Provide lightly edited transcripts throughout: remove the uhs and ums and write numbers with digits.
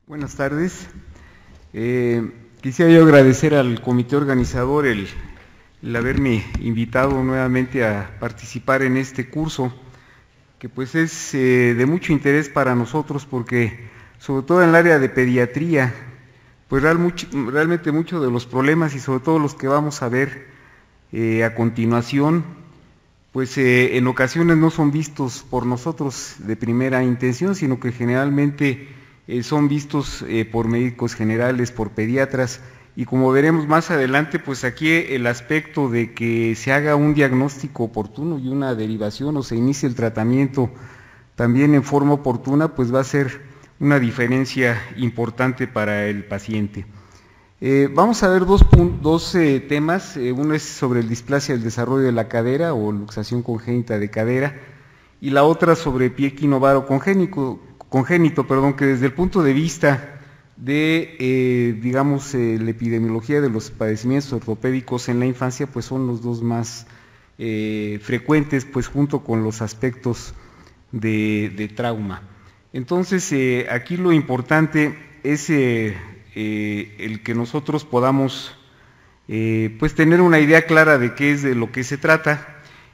Buenas tardes. Quisiera yo agradecer al comité organizador el haberme invitado nuevamente a participar en este curso, que pues es de mucho interés para nosotros porque, sobre todo en el área de pediatría, pues realmente muchos de los problemas y sobre todo los que vamos a ver a continuación, pues en ocasiones no son vistos por nosotros de primera intención, sino que generalmente son vistos por médicos generales, por pediatras, y como veremos más adelante, pues aquí el aspecto de que se haga un diagnóstico oportuno y una derivación o se inicie el tratamiento también en forma oportuna, pues va a ser una diferencia importante para el paciente. Vamos a ver dos temas, uno es sobre el displasia del desarrollo de la cadera o luxación congénita de cadera, y la otra sobre pie equinovaro congénito, que desde el punto de vista de, la epidemiología de los padecimientos ortopédicos en la infancia, pues son los dos más frecuentes, pues junto con los aspectos de trauma. Entonces, aquí lo importante es el que nosotros podamos pues tener una idea clara de qué es de lo que se trata,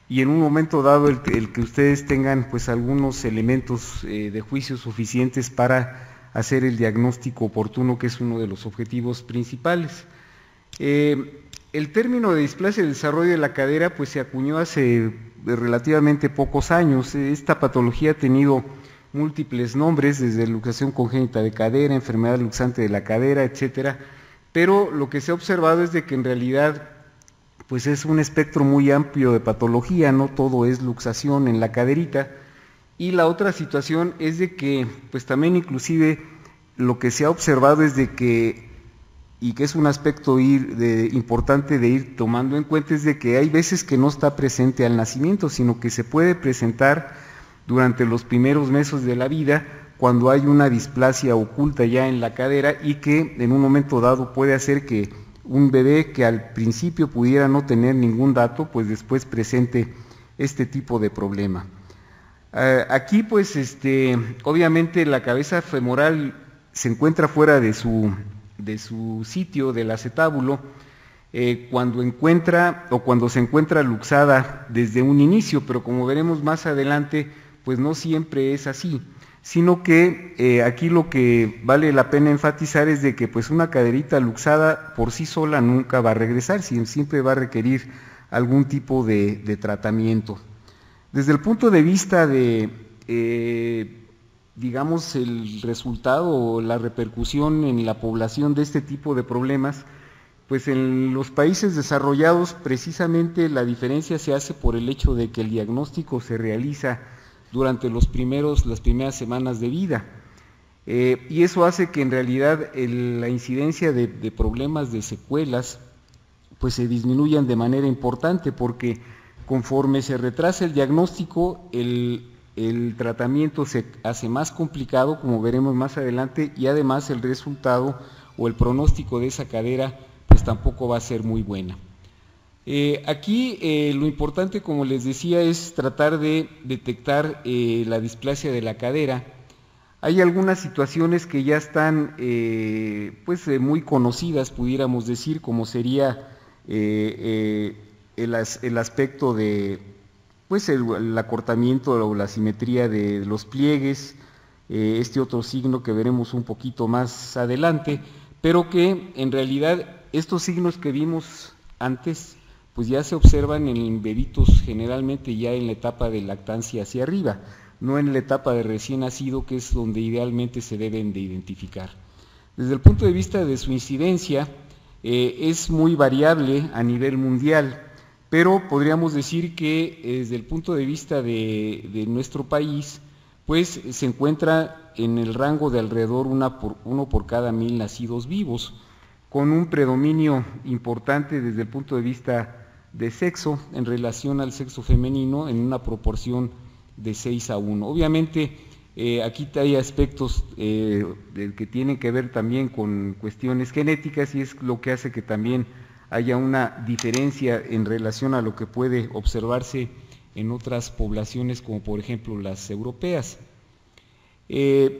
y en un momento dado el que ustedes tengan pues algunos elementos de juicio suficientes para hacer el diagnóstico oportuno, que es uno de los objetivos principales. El término de displasia del desarrollo de la cadera pues se acuñó hace relativamente pocos años. Esta patología ha tenido múltiples nombres, desde luxación congénita de cadera, enfermedad luxante de la cadera, etcétera, pero lo que se ha observado es de que en realidad pues es un espectro muy amplio de patología, no todo es luxación en la caderita. Y la otra situación es de que pues también inclusive lo que se ha observado es de que, y que es un aspecto importante de ir tomando en cuenta, es de que hay veces que no está presente al nacimiento, sino que se puede presentar durante los primeros meses de la vida, cuando hay una displasia oculta ya en la cadera y que en un momento dado puede hacer que un bebé que al principio pudiera no tener ningún dato, pues después presente este tipo de problema. Aquí pues obviamente la cabeza femoral se encuentra fuera de su sitio del acetábulo cuando se encuentra luxada desde un inicio, pero como veremos más adelante, pues no siempre es así, sino que aquí lo que vale la pena enfatizar es de que pues una caderita luxada por sí sola nunca va a regresar, siempre va a requerir algún tipo de tratamiento. Desde el punto de vista de, el resultado o la repercusión en la población de este tipo de problemas, pues en los países desarrollados precisamente la diferencia se hace por el hecho de que el diagnóstico se realiza durante las primeras semanas de vida, y eso hace que en realidad la incidencia de problemas de secuelas pues se disminuyan de manera importante, porque conforme se retrasa el diagnóstico, el tratamiento se hace más complicado, como veremos más adelante, y además el resultado o el pronóstico de esa cadera pues tampoco va a ser muy buena. Aquí lo importante, como les decía, es tratar de detectar la displasia de la cadera. Hay algunas situaciones que ya están muy conocidas, pudiéramos decir, como sería el aspecto de el acortamiento o la simetría de los pliegues, este otro signo que veremos un poquito más adelante, pero que en realidad estos signos que vimos antes pues ya se observan en bebitos generalmente ya en la etapa de lactancia hacia arriba, no en la etapa de recién nacido, que es donde idealmente se deben de identificar. Desde el punto de vista de su incidencia, es muy variable a nivel mundial, pero podríamos decir que desde el punto de vista de nuestro país, pues se encuentra en el rango de alrededor uno por cada 1000 nacidos vivos, con un predominio importante desde el punto de vista de sexo en relación al sexo femenino en una proporción de 6:1. Obviamente aquí hay aspectos que tienen que ver también con cuestiones genéticas, y es lo que hace que también haya una diferencia en relación a lo que puede observarse en otras poblaciones, como por ejemplo las europeas.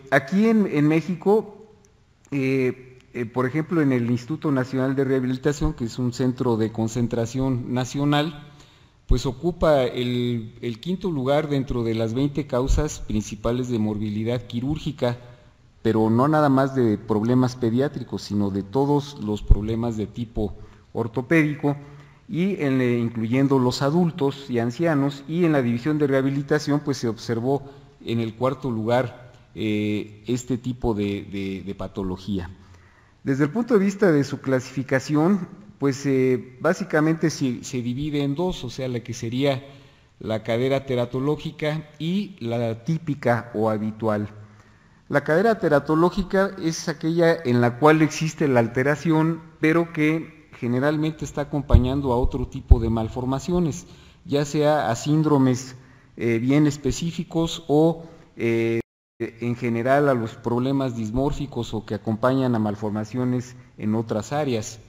Aquí en México por ejemplo, en el Instituto Nacional de Rehabilitación, que es un centro de concentración nacional, pues ocupa el 5º lugar dentro de las 20 causas principales de morbilidad quirúrgica, pero no nada más de problemas pediátricos, sino de todos los problemas de tipo ortopédico, y incluyendo los adultos y ancianos, y en la división de rehabilitación pues se observó en el 4º lugar este tipo de patología. Desde el punto de vista de su clasificación, pues básicamente se divide en dos, o sea, la que sería la cadera teratológica y la típica o habitual. La cadera teratológica es aquella en la cual existe la alteración, pero que generalmente está acompañando a otro tipo de malformaciones, ya sea a síndromes bien específicos o en general a los problemas dismórficos o que acompañan a malformaciones en otras áreas.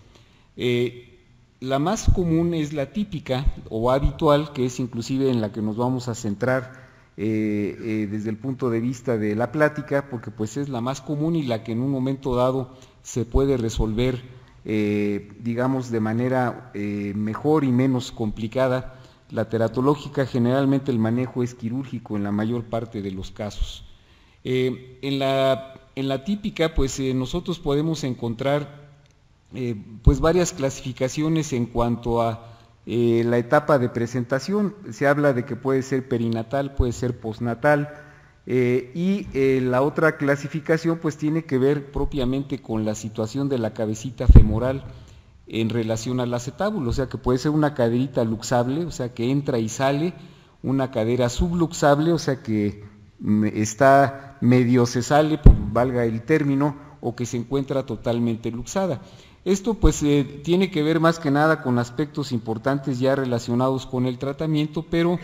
La más común es la típica o habitual, que es inclusive en la que nos vamos a centrar desde el punto de vista de la plática, porque pues es la más común y la que en un momento dado se puede resolver, digamos, de manera mejor y menos complicada. La teratológica, generalmente el manejo es quirúrgico en la mayor parte de los casos. En la típica, pues nosotros podemos encontrar pues varias clasificaciones en cuanto a la etapa de presentación. Se habla de que puede ser perinatal, puede ser postnatal, y la otra clasificación pues tiene que ver propiamente con la situación de la cabecita femoral en relación al acetábulo, o sea que puede ser una caderita luxable, o sea que entra y sale, una cadera subluxable, o sea que está medio se sale, pues valga el término, o que se encuentra totalmente luxada. Esto pues tiene que ver más que nada con aspectos importantes ya relacionados con el tratamiento, pero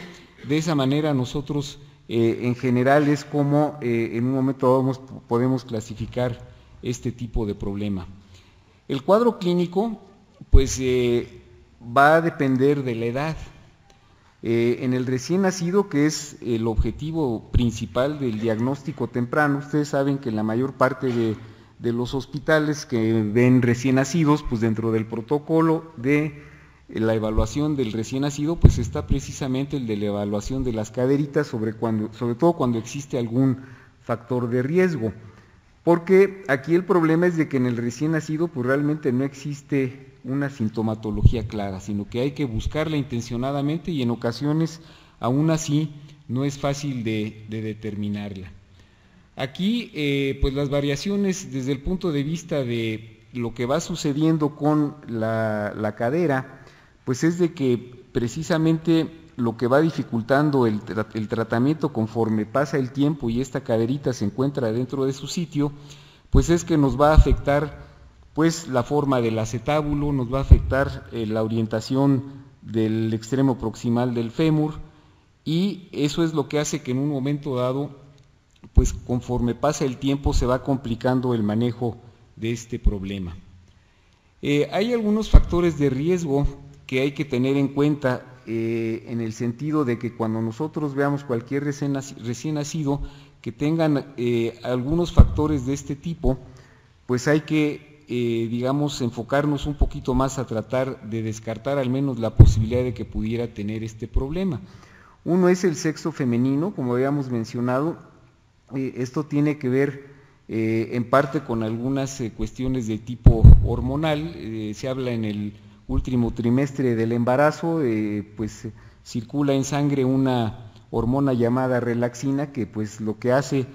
de esa manera nosotros en general es como en un momento dado podemos clasificar este tipo de problema. El cuadro clínico pues va a depender de la edad. En el recién nacido, que es el objetivo principal del diagnóstico temprano, ustedes saben que la mayor parte de los hospitales que ven recién nacidos, pues dentro del protocolo de la evaluación del recién nacido, pues está precisamente el de la evaluación de las caderitas, sobre todo cuando existe algún factor de riesgo. Porque aquí el problema es de que en el recién nacido pues realmente no existe una sintomatología clara, sino que hay que buscarla intencionadamente y en ocasiones aún así no es fácil de determinarla. Aquí pues las variaciones desde el punto de vista de lo que va sucediendo con la cadera, pues es de que precisamente lo que va dificultando el tratamiento conforme pasa el tiempo y esta caderita se encuentra dentro de su sitio, pues es que nos va a afectar pues la forma del acetábulo, nos va a afectar la orientación del extremo proximal del fémur, y eso es lo que hace que en un momento dado, pues conforme pasa el tiempo se va complicando el manejo de este problema. Hay algunos factores de riesgo que hay que tener en cuenta en el sentido de que cuando nosotros veamos cualquier recién nacido que tengan algunos factores de este tipo, pues hay que digamos enfocarnos un poquito más a tratar de descartar al menos la posibilidad de que pudiera tener este problema. Uno es el sexo femenino, como habíamos mencionado. Esto tiene que ver en parte con algunas cuestiones de tipo hormonal. Se habla en el último trimestre del embarazo, pues circula en sangre una hormona llamada relaxina, que pues lo que hace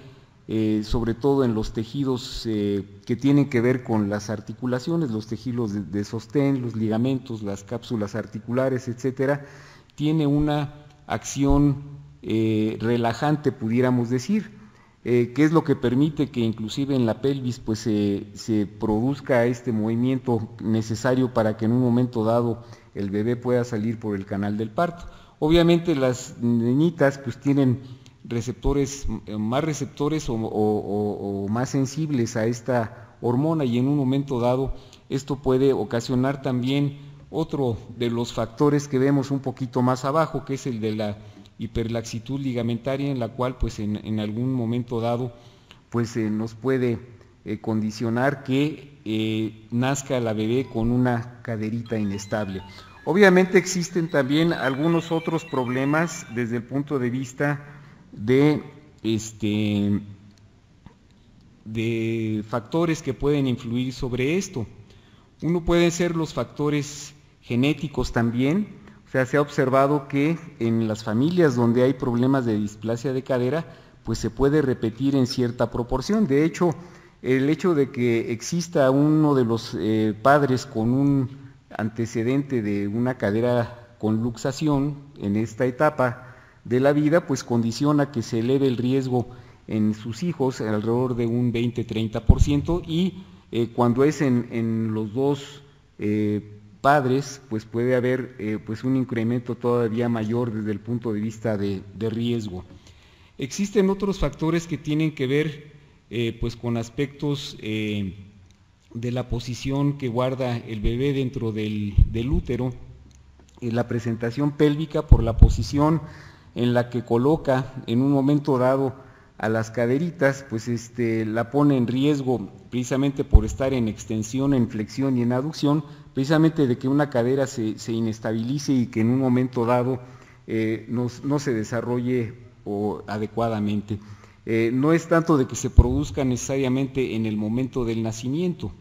sobre todo en los tejidos que tienen que ver con las articulaciones, los tejidos de sostén, los ligamentos, las cápsulas articulares, etcétera, tiene una acción relajante, pudiéramos decir, que es lo que permite que inclusive en la pelvis pues se produzca este movimiento necesario para que en un momento dado el bebé pueda salir por el canal del parto. Obviamente las niñitas pues tienen más receptores o más sensibles a esta hormona, y en un momento dado esto puede ocasionar también otro de los factores que vemos un poquito más abajo, que es el de la hiperlaxitud ligamentaria, en la cual pues en algún momento dado pues nos puede condicionar que nazca la bebé con una caderita inestable. Obviamente existen también algunos otros problemas desde el punto de vista de factores que pueden influir sobre esto. Uno puede ser los factores genéticos también. O sea, se ha observado que en las familias donde hay problemas de displasia de cadera, pues se puede repetir en cierta proporción. De hecho, el hecho de que exista uno de los padres con un antecedente de una cadera con luxación en esta etapa de la vida, pues condiciona que se eleve el riesgo en sus hijos alrededor de un 20-30%, y cuando es en los dos padres, pues puede haber pues un incremento todavía mayor desde el punto de vista de riesgo. Existen otros factores que tienen que ver pues con aspectos de la posición que guarda el bebé dentro del útero, la presentación pélvica por la posición en la que coloca en un momento dado a las caderitas, pues la pone en riesgo precisamente por estar en extensión, en flexión y en aducción, precisamente de que una cadera se inestabilice y que en un momento dado no se desarrolle adecuadamente. No es tanto de que se produzca necesariamente en el momento del nacimiento,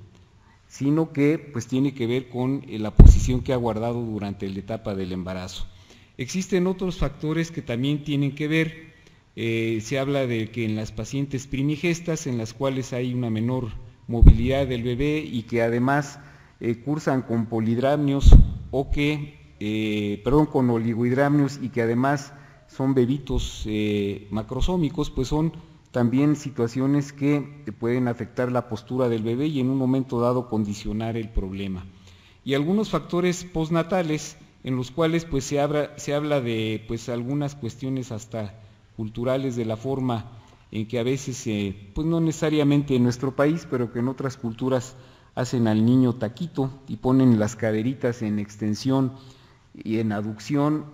sino que pues tiene que ver con la posición que ha guardado durante la etapa del embarazo. Existen otros factores que también tienen que ver. Se habla de que en las pacientes primigestas, en las cuales hay una menor movilidad del bebé y que además cursan con polidramnios o con oligohidramnios, y que además son bebitos macrosómicos, pues son también situaciones que pueden afectar la postura del bebé y en un momento dado condicionar el problema. Y algunos factores postnatales en los cuales pues se habla de pues algunas cuestiones hasta culturales, de la forma en que a veces, pues no necesariamente en nuestro país, pero que en otras culturas hacen al niño taquito y ponen las caderitas en extensión y en aducción,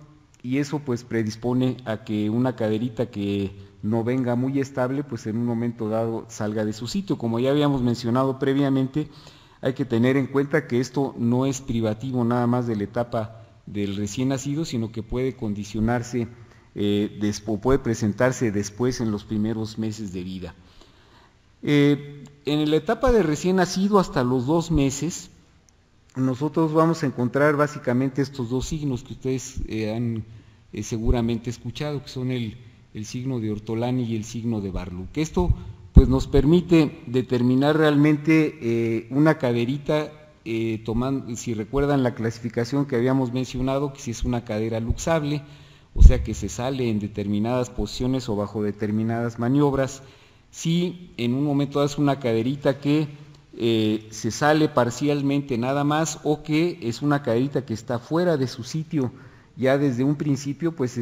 y eso pues predispone a que una caderita que no venga muy estable, pues en un momento dado salga de su sitio. Como ya habíamos mencionado previamente, hay que tener en cuenta que esto no es privativo nada más de la etapa del recién nacido, sino que puede condicionarse puede presentarse después en los primeros meses de vida. En la etapa de recién nacido hasta los 2 meses, nosotros vamos a encontrar básicamente estos dos signos que ustedes han seguramente escuchado, que son el signo de Ortolani y el signo de Barlow. Que esto pues nos permite determinar realmente una caderita, tomando, si recuerdan la clasificación que habíamos mencionado, que si es una cadera luxable, o sea que se sale en determinadas posiciones o bajo determinadas maniobras. Si en un momento es una caderita que se sale parcialmente nada más, o que es una caderita que está fuera de su sitio ya desde un principio, pues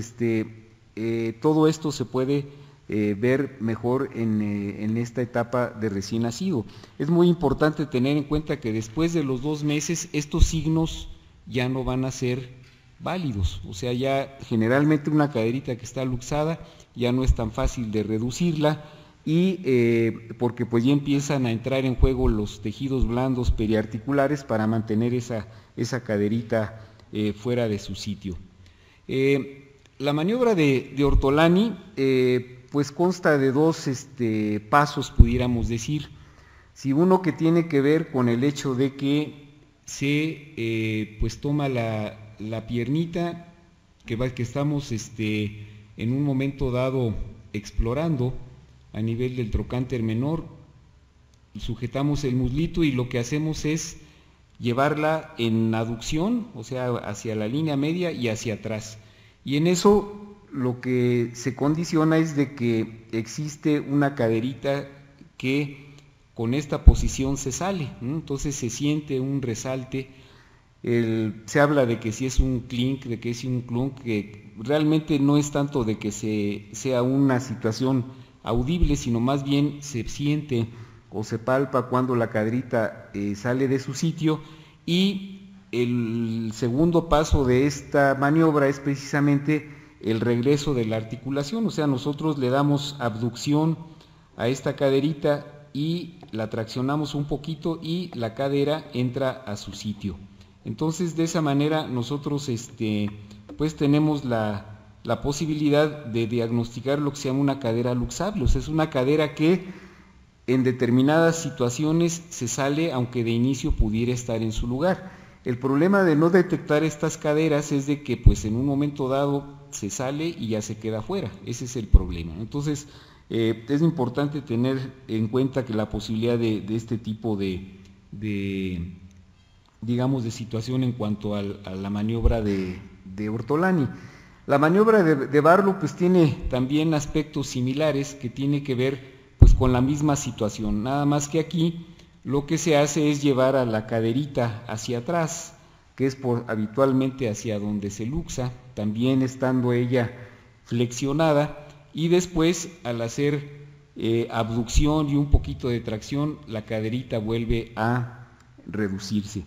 todo esto se puede ver mejor en esta etapa de recién nacido. Es muy importante tener en cuenta que después de los 2 meses estos signos ya no van a ser válidos, o sea, ya generalmente una caderita que está luxada ya no es tan fácil de reducirla, y porque pues ya empiezan a entrar en juego los tejidos blandos periarticulares para mantener esa caderita fuera de su sitio. La maniobra de Ortolani pues consta de 2 pasos, pudiéramos decir. Si uno que tiene que ver con el hecho de que se pues toma la piernita que estamos en un momento dado explorando a nivel del trocánter menor, sujetamos el muslito y lo que hacemos es llevarla en aducción, o sea, hacia la línea media y hacia atrás. Y en eso lo que se condiciona es de que existe una caderita que con esta posición se sale, ¿no? Entonces se siente un resalte. Se habla de que si es un clink, de que es un clunk, que realmente no es tanto de que sea una situación audible, sino más bien se siente o se palpa cuando la caderita sale de su sitio. Y el segundo paso de esta maniobra es precisamente el regreso de la articulación, o sea, nosotros le damos abducción a esta caderita y la traccionamos un poquito y la cadera entra a su sitio. Entonces de esa manera nosotros pues tenemos la posibilidad de diagnosticar lo que se llama una cadera luxable, o sea, es una cadera que en determinadas situaciones se sale aunque de inicio pudiera estar en su lugar. El problema de no detectar estas caderas es de que pues en un momento dado se sale y ya se queda fuera, ese es el problema. Entonces es importante tener en cuenta que la posibilidad de este tipo digamos de situación en cuanto a la maniobra de Ortolani. La maniobra de Barlow pues tiene también aspectos similares que tiene que ver pues con la misma situación, nada más que aquí lo que se hace es llevar a la caderita hacia atrás, que es habitualmente hacia donde se luxa, también estando ella flexionada, y después al hacer abducción y un poquito de tracción, la caderita vuelve a reducirse.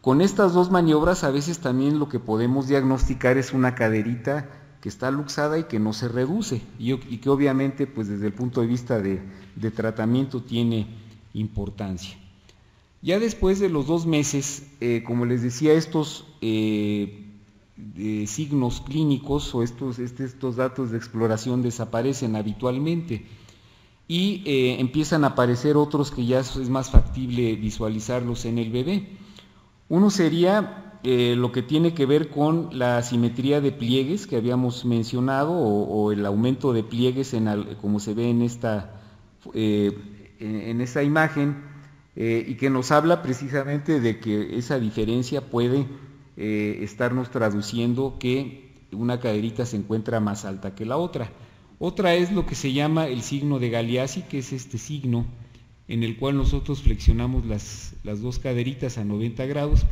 Con estas dos maniobras a veces también lo que podemos diagnosticar es una caderita que está luxada y que no se reduce, y que obviamente pues desde el punto de vista de tratamiento tiene importancia. Ya después de los 2 meses, como les decía, estos signos clínicos o estos datos de exploración desaparecen habitualmente y empiezan a aparecer otros que ya es más factible visualizarlos en el bebé. Uno sería lo que tiene que ver con la asimetría de pliegues que habíamos mencionado o el aumento de pliegues como se ve en esta imagen y que nos habla precisamente de que esa diferencia puede estarnos traduciendo que una caderita se encuentra más alta que la otra. Otra es lo que se llama el signo de Galeazzi, que es este signo en el cual nosotros flexionamos las dos caderitas a 90 grados,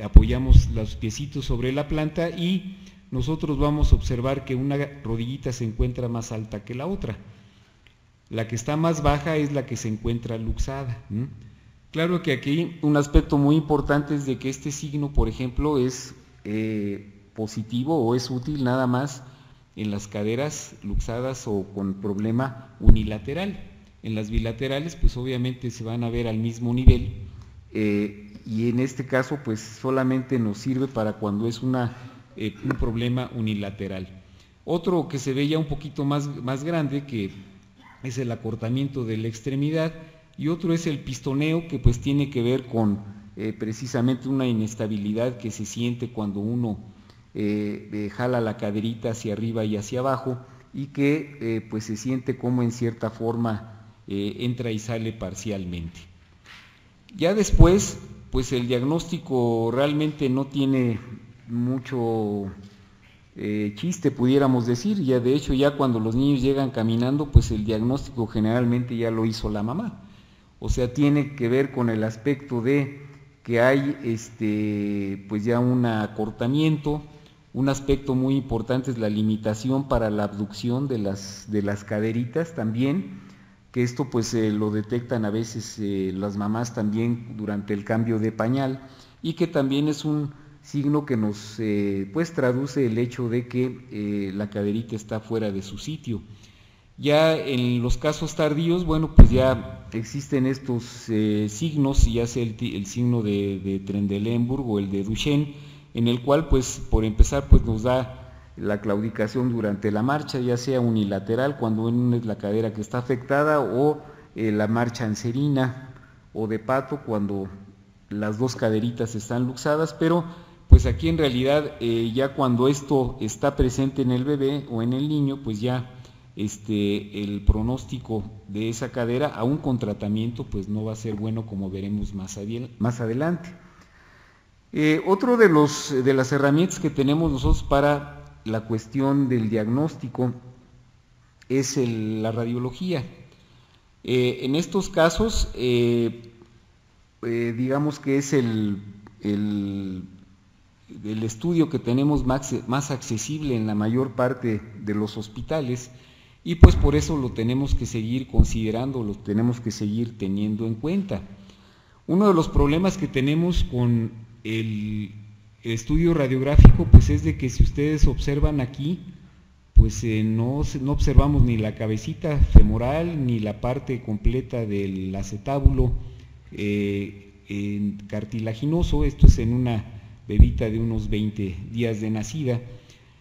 apoyamos los piecitos sobre la planta y nosotros vamos a observar que una rodillita se encuentra más alta que la otra. La que está más baja es la que se encuentra luxada. Claro que aquí un aspecto muy importante es de que este signo, por ejemplo, es positivo o es útil nada más en las caderas luxadas o con problema unilateral. En las bilaterales pues obviamente se van a ver al mismo nivel y en este caso pues solamente nos sirve para cuando es un problema unilateral. Otro que se ve ya un poquito más grande, que es el acortamiento de la extremidad, y otro es el pistoneo, que pues tiene que ver con precisamente una inestabilidad que se siente cuando uno jala la caderita hacia arriba y hacia abajo y que pues se siente como en cierta forma entra y sale parcialmente. Ya después pues el diagnóstico realmente no tiene mucho chiste, pudiéramos decir. Ya de hecho ya cuando los niños llegan caminando pues el diagnóstico generalmente ya lo hizo la mamá, o sea tiene que ver con el aspecto de que hay pues ya un acortamiento. Un aspecto muy importante es la limitación para la abducción de las caderitas también, que esto pues lo detectan a veces las mamás también durante el cambio de pañal, y que también es un signo que nos pues traduce el hecho de que la caderita está fuera de su sitio. Ya en los casos tardíos, bueno, pues ya existen estos signos, ya sea el signo de Trendelenburg o el de Duchenne, en el cual pues por empezar pues nos da la claudicación durante la marcha, ya sea unilateral cuando es la cadera que está afectada, o la marcha anserina o de pato cuando las dos caderitas están luxadas, pero pues aquí en realidad ya cuando esto está presente en el bebé o en el niño, pues ya el pronóstico de esa cadera, aún con tratamiento, pues no va a ser bueno, como veremos más adelante. Otro de las herramientas que tenemos nosotros para la cuestión del diagnóstico es la radiología. En estos casos, digamos que es el estudio que tenemos más accesible en la mayor parte de los hospitales, y pues por eso lo tenemos que seguir considerando, lo tenemos que seguir teniendo en cuenta. Uno de los problemas que tenemos con el estudio radiográfico pues es de que si ustedes observan aquí, pues pues no observamos ni la cabecita femoral ni la parte completa del acetábulo cartilaginoso. Esto es en una bebita de unos 20 días de nacida,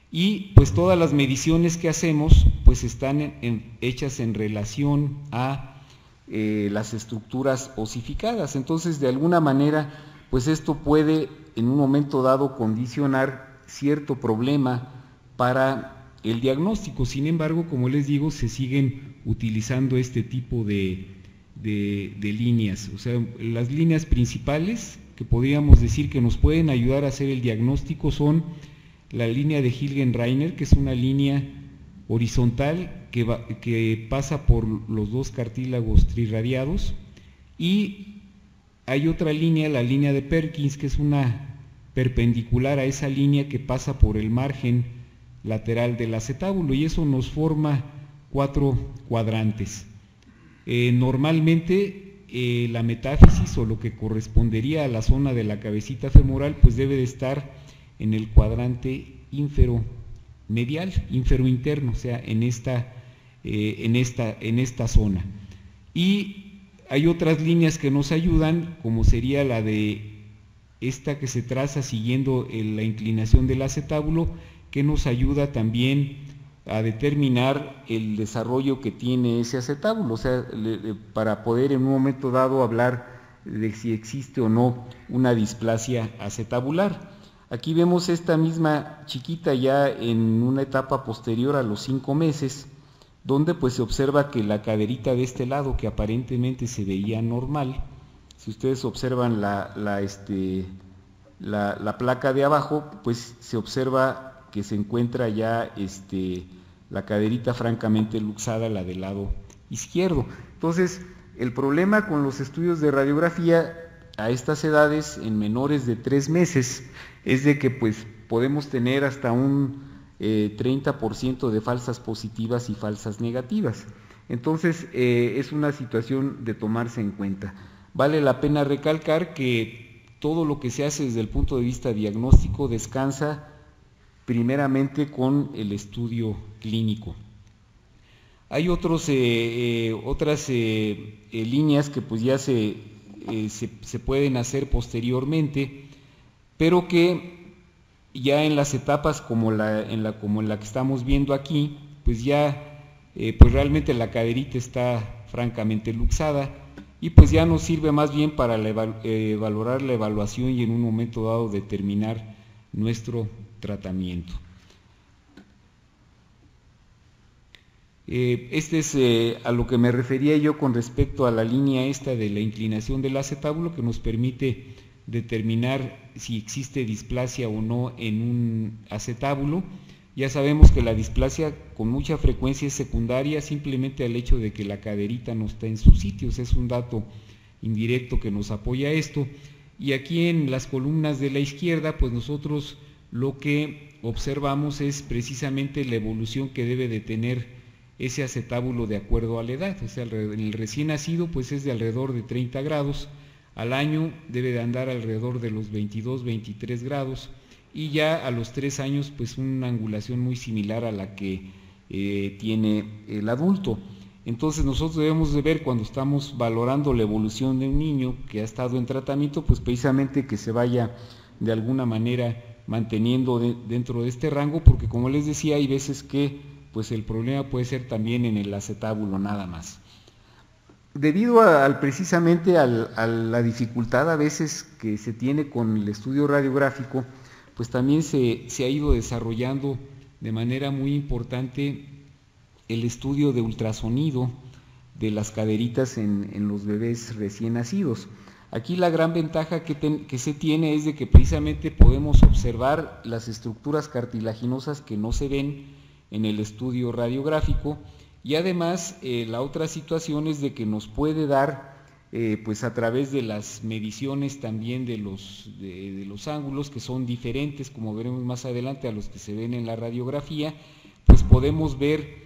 y pues todas las mediciones que hacemos pues están hechas en relación a las estructuras osificadas. Entonces, de alguna manera, pues esto puede en un momento dado condicionar cierto problema para el diagnóstico. Sin embargo, como les digo, se siguen utilizando este tipo de líneas. O sea, las líneas principales que podríamos decir que nos pueden ayudar a hacer el diagnóstico son la línea de Hilgenreiner, que es una línea horizontal que pasa por los dos cartílagos trirradiados, y hay otra línea, la línea de Perkins, que es una perpendicular a esa línea que pasa por el margen lateral del acetábulo, y eso nos forma 4 cuadrantes. Normalmente la metáfisis, o lo que correspondería a la zona de la cabecita femoral, pues debe de estar en el cuadrante inferomedial, inferointerno, o sea, en esta zona. Y hay otras líneas que nos ayudan, como sería la de esta que se traza siguiendo la inclinación del acetábulo, que nos ayuda también a determinar el desarrollo que tiene ese acetábulo, o sea, para poder en un momento dado hablar de si existe o no una displasia acetabular. Aquí vemos esta misma chiquita ya en una etapa posterior a los 5 meses, donde pues se observa que la caderita de este lado, que aparentemente se veía normal, si ustedes observan la placa de abajo, pues se observa que se encuentra ya la caderita francamente luxada, la del lado izquierdo. Entonces, el problema con los estudios de radiografía a estas edades, en menores de 3 meses, es de que pues podemos tener hasta un 30% de falsas positivas y falsas negativas. Entonces, es una situación de tomarse en cuenta. Vale la pena recalcar que todo lo que se hace desde el punto de vista diagnóstico descansa primeramente con el estudio clínico. Hay otras líneas que pues ya se pueden hacer posteriormente, pero que ya en las etapas como en la que estamos viendo aquí, pues ya pues realmente la caderita está francamente luxada, y pues ya nos sirve más bien para valorar la evaluación y en un momento dado determinar nuestro tratamiento. Este es a lo que me refería yo con respecto a la línea esta de la inclinación del acetábulo, que nos permite determinar si existe displasia o no en un acetábulo. Ya sabemos que la displasia con mucha frecuencia es secundaria simplemente al hecho de que la caderita no está en su sitio. Es un dato indirecto que nos apoya esto. Y aquí en las columnas de la izquierda, pues nosotros lo que observamos es precisamente la evolución que debe de tener ese acetábulo de acuerdo a la edad. O sea, en el recién nacido pues es de alrededor de 30 grados, al año debe de andar alrededor de los 22, 23 grados, y ya a los 3 años pues una angulación muy similar a la que tiene el adulto. Entonces nosotros debemos de ver, cuando estamos valorando la evolución de un niño que ha estado en tratamiento, pues precisamente que se vaya de alguna manera manteniendo dentro de este rango, porque como les decía, hay veces que pues el problema puede ser también en el acetábulo nada más. Debido precisamente a la dificultad a veces que se tiene con el estudio radiográfico, pues también se ha ido desarrollando de manera muy importante el estudio de ultrasonido de las caderitas en los bebés recién nacidos. Aquí la gran ventaja que se tiene es de que precisamente podemos observar las estructuras cartilaginosas que no se ven en el estudio radiográfico, y además la otra situación es de que nos puede dar pues a través de las mediciones también de los ángulos, que son diferentes, como veremos más adelante, a los que se ven en la radiografía, pues podemos ver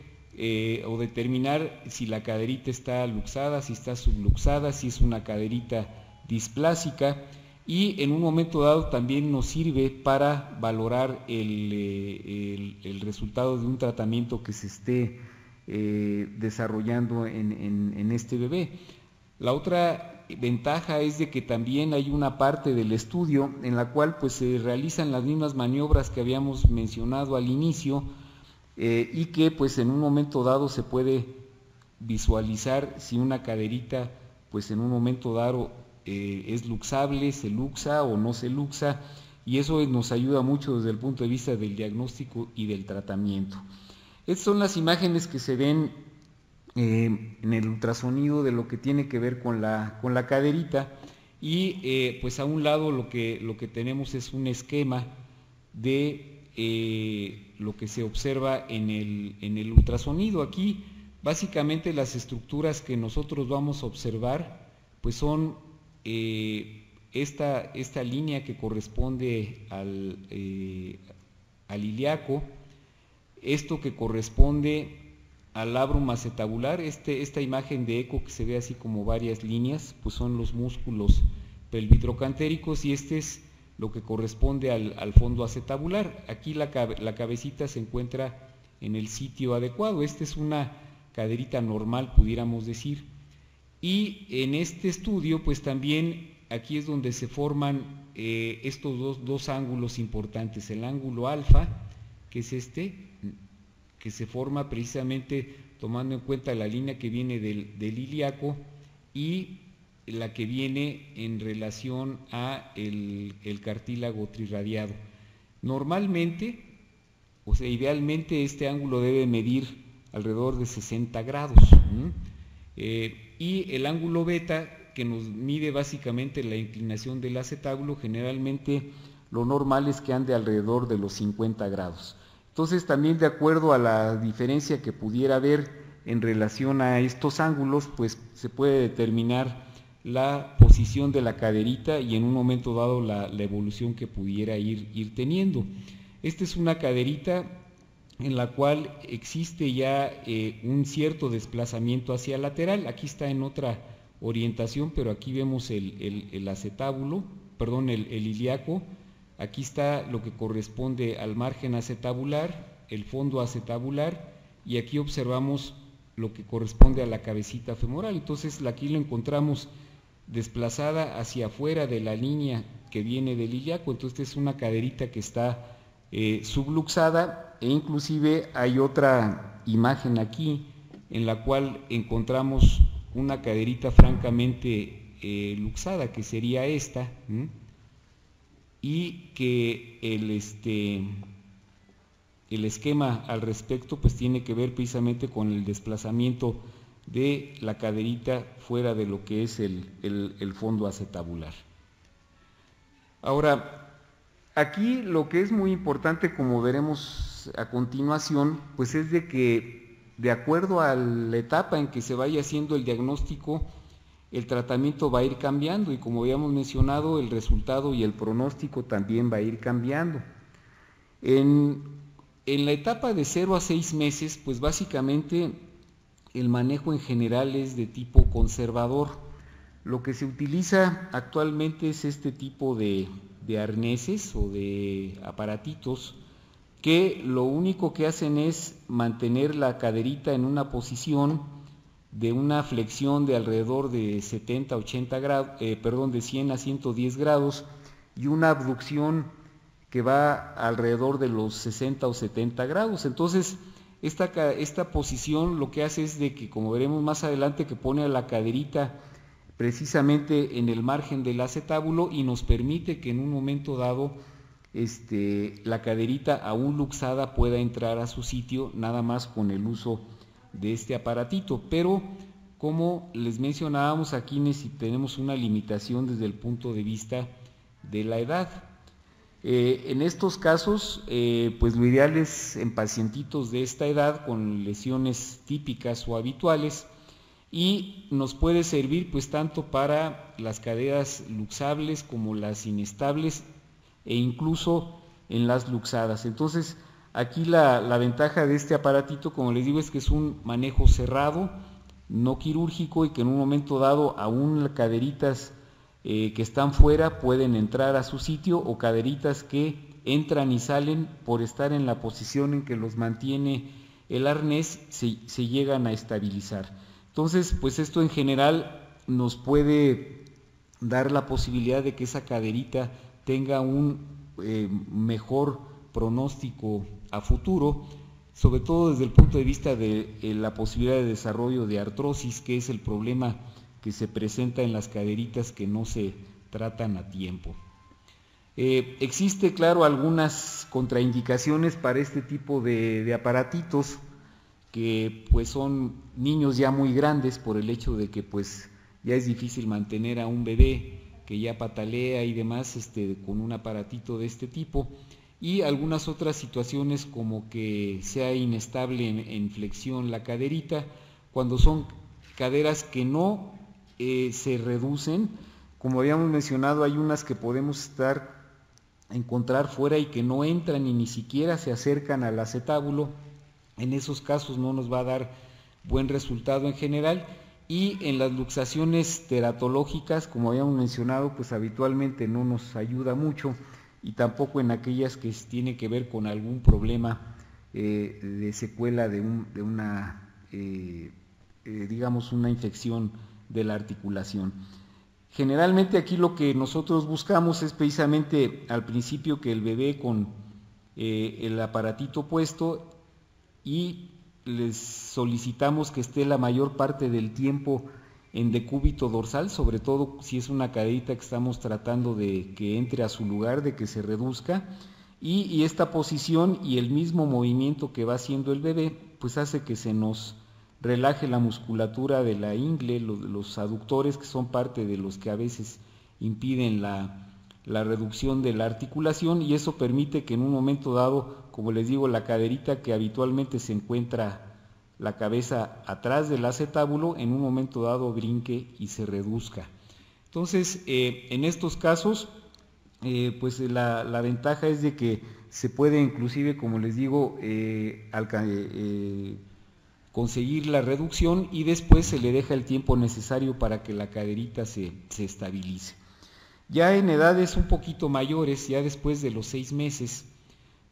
o determinar si la caderita está luxada, si está subluxada, si es una caderita displásica. y en un momento dado también nos sirve para valorar el resultado de un tratamiento que se esté desarrollando en este bebé. La otra ventaja es de que también hay una parte del estudio en la cual pues se realizan las mismas maniobras que habíamos mencionado al inicio, y que pues en un momento dado se puede visualizar si una caderita pues en un momento dado es luxable, se luxa o no se luxa, y eso nos ayuda mucho desde el punto de vista del diagnóstico y del tratamiento. Estas son las imágenes que se ven en el ultrasonido de lo que tiene que ver con la caderita, y pues a un lado lo que tenemos es un esquema de lo que se observa en el ultrasonido. Aquí básicamente las estructuras que nosotros vamos a observar pues son esta línea que corresponde al ilíaco, esto que corresponde al labrum acetabular, esta imagen de eco que se ve así como varias líneas, pues son los músculos pelvitrocantéricos, y este es lo que corresponde al fondo acetabular. Aquí la cabecita se encuentra en el sitio adecuado. Esta es una caderita normal, pudiéramos decir. Y en este estudio, pues también aquí es donde se forman estos dos ángulos importantes. El ángulo alfa, que es este, que se forma precisamente tomando en cuenta la línea que viene del ilíaco y la que viene en relación a el cartílago trirradiado. Normalmente, o sea, idealmente este ángulo debe medir alrededor de 60 grados. Y el ángulo beta, que nos mide básicamente la inclinación del acetábulo, generalmente lo normal es que ande alrededor de los 50 grados. Entonces también de acuerdo a la diferencia que pudiera haber en relación a estos ángulos, pues se puede determinar la posición de la caderita y en un momento dado la evolución que pudiera ir teniendo. Esta es una caderita en la cual existe ya un cierto desplazamiento hacia lateral. Aquí está en otra orientación, pero aquí vemos el acetábulo, perdón, el ilíaco. Aquí está lo que corresponde al margen acetabular, el fondo acetabular, y aquí observamos lo que corresponde a la cabecita femoral. Entonces aquí lo encontramos desplazada hacia afuera de la línea que viene del ilíaco. Entonces es una caderita que está subluxada, e inclusive hay otra imagen aquí en la cual encontramos una caderita francamente luxada, que sería esta, y que el esquema al respecto pues tiene que ver precisamente con el desplazamiento de la caderita fuera de lo que es el fondo acetabular. Ahora, aquí lo que es muy importante, como veremos a continuación, pues es de que de acuerdo a la etapa en que se vaya haciendo el diagnóstico, el tratamiento va a ir cambiando, y como habíamos mencionado, el resultado y el pronóstico también va a ir cambiando. En la etapa de 0 a 6 meses, pues básicamente el manejo en general es de tipo conservador. Lo que se utiliza actualmente es este tipo de arneses o de aparatitos que lo único que hacen es mantener la caderita en una posición de una flexión de alrededor de 70-80 grados, de 100 a 110 grados, y una abducción que va alrededor de los 60 o 70 grados. Entonces esta posición lo que hace es de que, como veremos más adelante, que pone a la caderita precisamente en el margen del acetábulo y nos permite que en un momento dado la caderita aún luxada pueda entrar a su sitio, nada más con el uso de este aparatito. Pero como les mencionábamos, aquí tenemos una limitación desde el punto de vista de la edad. En estos casos, pues lo ideal es en pacientitos de esta edad con lesiones típicas o habituales, y nos puede servir pues tanto para las caderas luxables como las inestables, e incluso en las luxadas. Entonces aquí la ventaja de este aparatito, como les digo, es que es un manejo cerrado, no quirúrgico, y que en un momento dado aún las caderitas que están fuera pueden entrar a su sitio, o caderitas que entran y salen por estar en la posición en que los mantiene el arnés, se llegan a estabilizar. Entonces, pues esto en general nos puede dar la posibilidad de que esa caderita tenga un mejor pronóstico a futuro, sobre todo desde el punto de vista de la posibilidad de desarrollo de artrosis, que es el problema que se presenta en las caderitas que no se tratan a tiempo. Existe, claro, algunas contraindicaciones para este tipo de aparatitos, que pues son niños ya muy grandes, por el hecho de que pues ya es difícil mantener a un bebé que ya patalea y demás con un aparatito de este tipo, y algunas otras situaciones como que sea inestable en flexión la caderita, cuando son caderas que no se reducen. Como habíamos mencionado, hay unas que podemos encontrar fuera y que no entran y ni siquiera se acercan al acetábulo. En esos casos no nos va a dar buen resultado en general. Y en las luxaciones teratológicas, como habíamos mencionado, pues habitualmente no nos ayuda mucho, y tampoco en aquellas que tiene que ver con algún problema de secuela de una digamos una infección de la articulación. Generalmente aquí lo que nosotros buscamos es precisamente al principio que el bebé con el aparatito puesto, y les solicitamos que esté la mayor parte del tiempo en decúbito dorsal, sobre todo si es una caderita que estamos tratando de que entre a su lugar, de que se reduzca, y esta posición y el mismo movimiento que va haciendo el bebé pues hace que se nos relaje la musculatura de la ingle, los aductores, que son parte de los que a veces impiden la reducción de la articulación, y eso permite que en un momento dado, como les digo, la caderita que habitualmente se encuentra la cabeza atrás del acetábulo, en un momento dado brinque y se reduzca. Entonces, en estos casos, pues la ventaja es de que se puede inclusive, como les digo, conseguir la reducción, y después se le deja el tiempo necesario para que la caderita se estabilice. Ya en edades un poquito mayores, ya después de los 6 meses,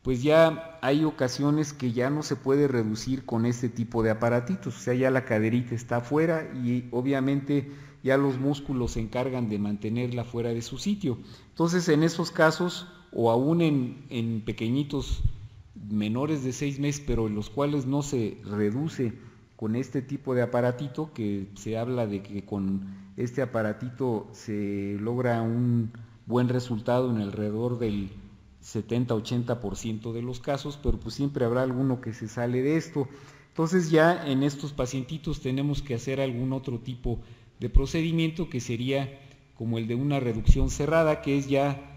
pues ya hay ocasiones que ya no se puede reducir con este tipo de aparatitos, o sea, ya la caderita está afuera y obviamente ya los músculos se encargan de mantenerla fuera de su sitio. Entonces, en esos casos, o aún en pequeñitos menores de 6 meses, pero en los cuales no se reduce con este tipo de aparatito, que se habla de que con este aparatito se logra un buen resultado en alrededor del 70-80% de los casos, pero pues siempre habrá alguno que se sale de esto. Entonces ya en estos pacientitos tenemos que hacer algún otro tipo de procedimiento, que sería como el de una reducción cerrada, que es ya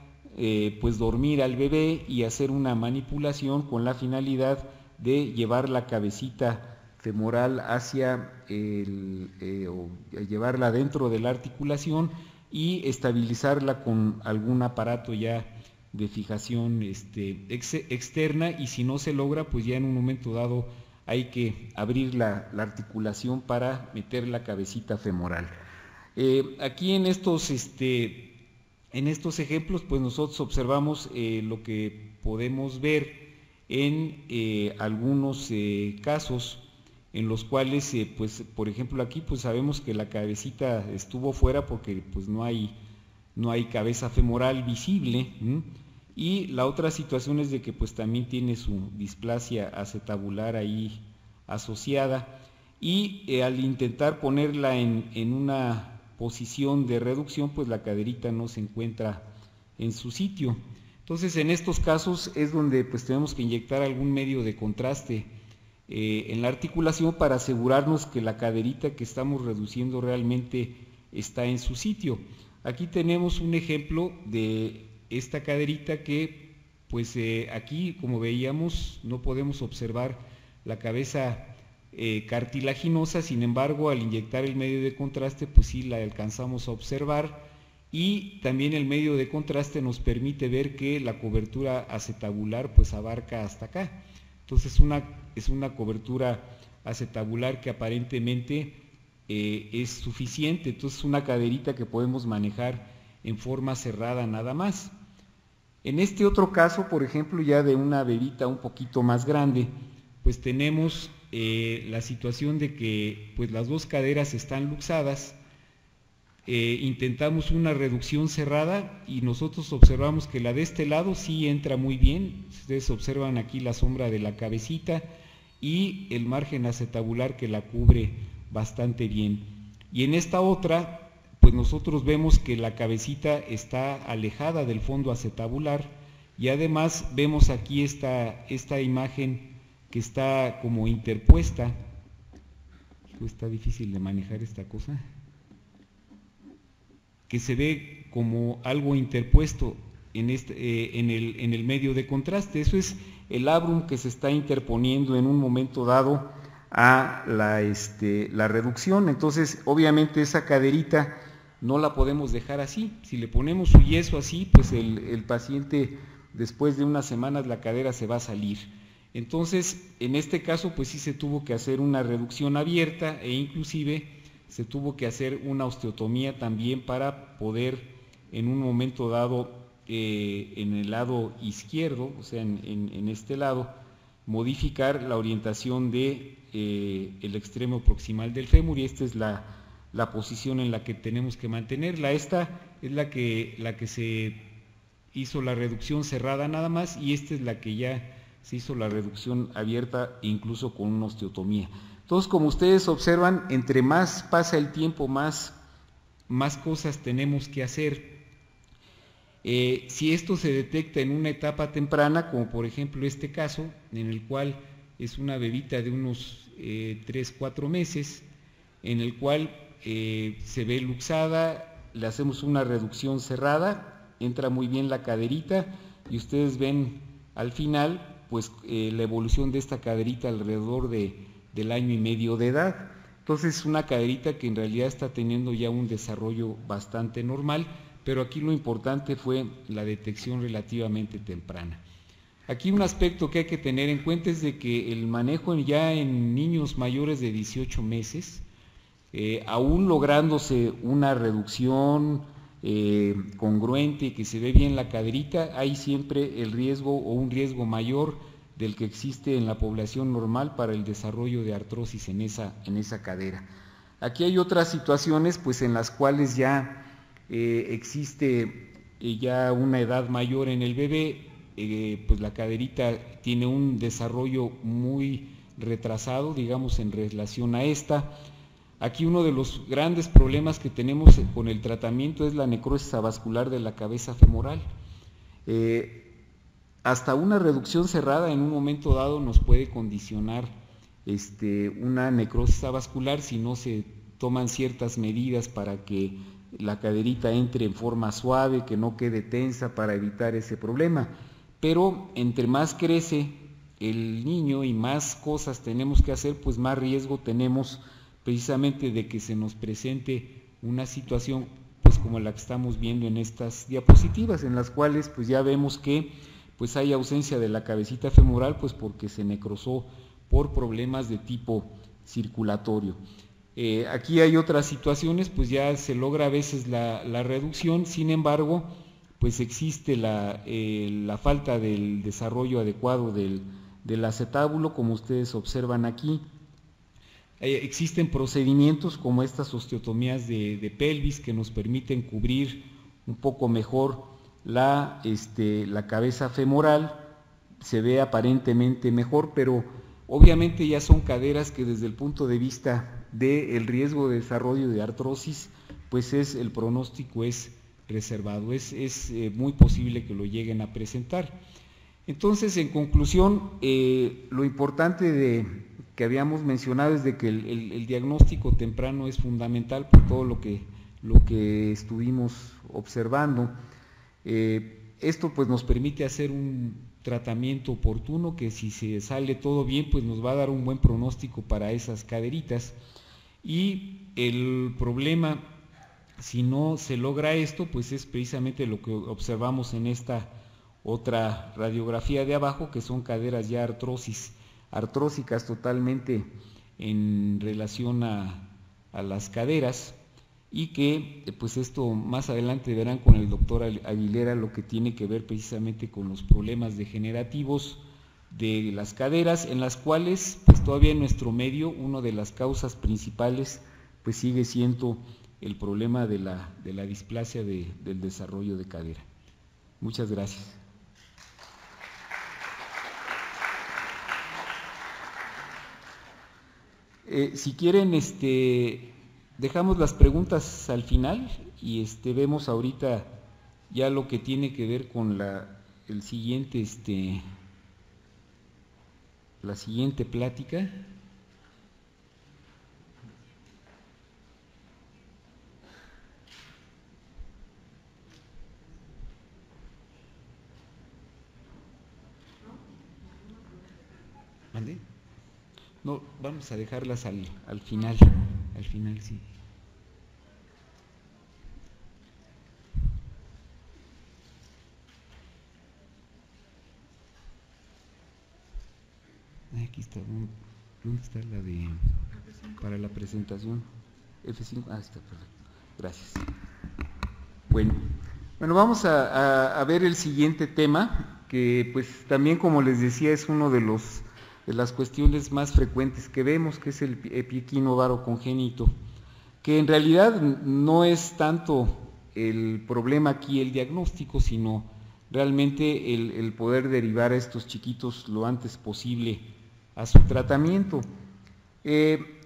pues dormir al bebé y hacer una manipulación con la finalidad de llevar la cabecita femoral hacia o llevarla dentro de la articulación y estabilizarla con algún aparato ya de fijación externa, y si no se logra, pues ya en un momento dado hay que abrir la articulación para meter la cabecita femoral. Aquí en estos ejemplos, pues nosotros observamos lo que podemos ver en algunos casos en los cuales, pues por ejemplo aquí, pues sabemos que la cabecita estuvo fuera porque pues no hay cabeza femoral visible, y la otra situación es de que pues también tiene su displasia acetabular ahí asociada, y al intentar ponerla en una posición de reducción, pues la caderita no se encuentra en su sitio. Entonces, en estos casos es donde pues tenemos que inyectar algún medio de contraste en la articulación para asegurarnos que la caderita que estamos reduciendo realmente está en su sitio. Aquí tenemos un ejemplo de esta caderita que pues aquí, como veíamos, no podemos observar la cabeza cartilaginosa, sin embargo al inyectar el medio de contraste pues sí la alcanzamos a observar, y también el medio de contraste nos permite ver que la cobertura acetabular pues abarca hasta acá. Entonces es una cobertura acetabular que aparentemente es suficiente. Entonces es una caderita que podemos manejar en forma cerrada nada más. En este otro caso, por ejemplo, ya de una bebita un poquito más grande, pues tenemos la situación de que pues las dos caderas están luxadas. Intentamos una reducción cerrada y nosotros observamos que la de este lado sí entra muy bien. Ustedes observan aquí la sombra de la cabecita y el margen acetabular que la cubre bastante bien. Y en esta otra, pues nosotros vemos que la cabecita está alejada del fondo acetabular y además vemos aquí esta imagen que está como interpuesta. Está difícil de manejar esta cosa, que se ve como algo interpuesto en el medio de contraste. Eso es el labrum que se está interponiendo en un momento dado a la reducción. Entonces, obviamente esa caderita no la podemos dejar así. Si le ponemos su yeso así, pues el paciente después de unas semanas la cadera se va a salir. Entonces, en este caso, pues sí se tuvo que hacer una reducción abierta e inclusive se tuvo que hacer una osteotomía también para poder en un momento dado en el lado izquierdo, o sea en este lado, modificar la orientación de el extremo proximal del fémur, y esta es la posición en la que tenemos que mantenerla. Esta es la que se hizo la reducción cerrada nada más, y esta es la que ya se hizo la reducción abierta incluso con una osteotomía. Entonces, como ustedes observan, entre más pasa el tiempo, más cosas tenemos que hacer. Si esto se detecta en una etapa temprana, como por ejemplo este caso, en el cual es una bebita de unos 3-4 meses, en el cual se ve luxada, le hacemos una reducción cerrada, entra muy bien la caderita, y ustedes ven al final pues la evolución de esta caderita alrededor del año y medio de edad. Entonces es una caderita que en realidad está teniendo ya un desarrollo bastante normal, pero aquí lo importante fue la detección relativamente temprana. Aquí un aspecto que hay que tener en cuenta es de que el manejo ya en niños mayores de 18 meses, aún lográndose una reducción congruente, que se ve bien la caderita, hay siempre el riesgo o un riesgo mayor del que existe en la población normal para el desarrollo de artrosis en esa cadera. Aquí hay otras situaciones pues en las cuales ya existe ya una edad mayor en el bebé, pues la caderita tiene un desarrollo muy retrasado, digamos, en relación a esta. Aquí uno de los grandes problemas que tenemos con el tratamiento es la necrosis avascular de la cabeza femoral. Hasta una reducción cerrada en un momento dado nos puede condicionar una necrosis avascular si no se toman ciertas medidas para que la caderita entre en forma suave, que no quede tensa, para evitar ese problema. Pero entre más crece el niño y más cosas tenemos que hacer, pues más riesgo tenemos precisamente de que se nos presente una situación pues como la que estamos viendo en estas diapositivas, en las cuales pues ya vemos que pues hay ausencia de la cabecita femoral, pues porque se necrosó por problemas de tipo circulatorio. Aquí hay otras situaciones, pues ya se logra a veces la reducción, sin embargo, pues existe la falta del desarrollo adecuado del acetábulo, como ustedes observan aquí. Existen procedimientos como estas osteotomías de pelvis que nos permiten cubrir un poco mejor la cabeza femoral, se ve aparentemente mejor, pero obviamente ya son caderas que desde el punto de vista del riesgo de desarrollo de artrosis, pues el pronóstico es reservado, es muy posible que lo lleguen a presentar. Entonces, en conclusión, lo importante que habíamos mencionado es de que el diagnóstico temprano es fundamental por todo lo que estuvimos observando. Esto pues nos permite hacer un tratamiento oportuno que si se sale todo bien pues nos va a dar un buen pronóstico para esas caderitas, y el problema si no se logra esto pues es precisamente lo que observamos en esta otra radiografía de abajo, que son caderas ya artrósicas totalmente en relación a las caderas, y que pues esto más adelante verán con el doctor Aguilera lo que tiene que ver precisamente con los problemas degenerativos de las caderas, en las cuales pues todavía en nuestro medio una de las causas principales pues sigue siendo el problema de la displasia del desarrollo de cadera. Muchas gracias. Si quieren, dejamos las preguntas al final y vemos ahorita ya lo que tiene que ver con el siguiente, la siguiente plática. ¿Mande? No, vamos a dejarlas al final, sí. Aquí está, ¿dónde está la de, para la presentación? F5, está, perfecto, gracias. Bueno, vamos a ver el siguiente tema, que pues también como les decía es uno de las cuestiones más frecuentes que vemos, que es el pie equinovaro congénito, que en realidad no es tanto el problema aquí el diagnóstico, sino realmente el poder derivar a estos chiquitos lo antes posible a su tratamiento.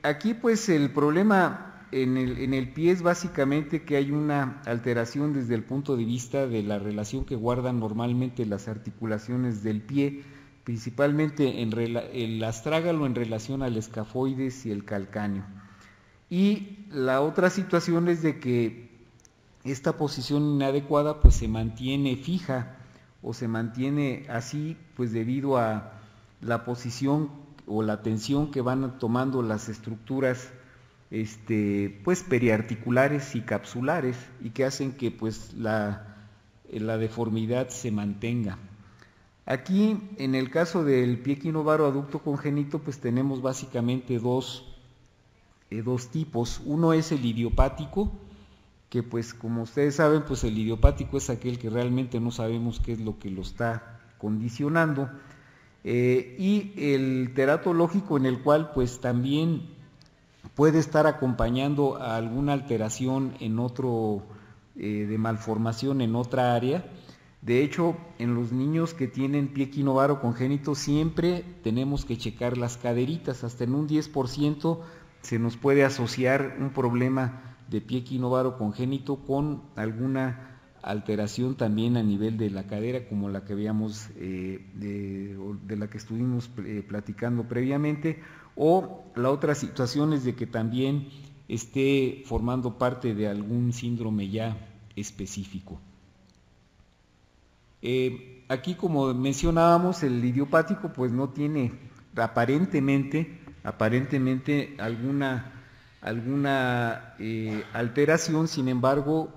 Aquí pues el problema en el pie es básicamente que hay una alteración desde el punto de vista de la relación que guardan normalmente las articulaciones del pie, principalmente el astrágalo en relación al escafoides y el calcáneo. Y la otra situación es de que esta posición inadecuada pues se mantiene fija o se mantiene así pues debido a la posición o la tensión que van tomando las estructuras pues periarticulares y capsulares, y que hacen que pues la deformidad se mantenga. Aquí en el caso del pie equinovaro aducto congénito pues tenemos básicamente dos tipos. Uno es el idiopático, que pues como ustedes saben pues el idiopático es aquel que realmente no sabemos qué es lo que lo está condicionando, y el teratológico, en el cual pues también puede estar acompañando a alguna alteración en otro, de malformación en otra área. De hecho, en los niños que tienen pie equinovaro congénito siempre tenemos que checar las caderitas, hasta en un 10% se nos puede asociar un problema de pie equinovaro congénito con alguna alteración también a nivel de la cadera, como la que veíamos, de la que estuvimos platicando previamente, o la otra situación es de que también esté formando parte de algún síndrome ya específico. Aquí, como mencionábamos, el idiopático pues no tiene aparentemente alguna alteración. Sin embargo,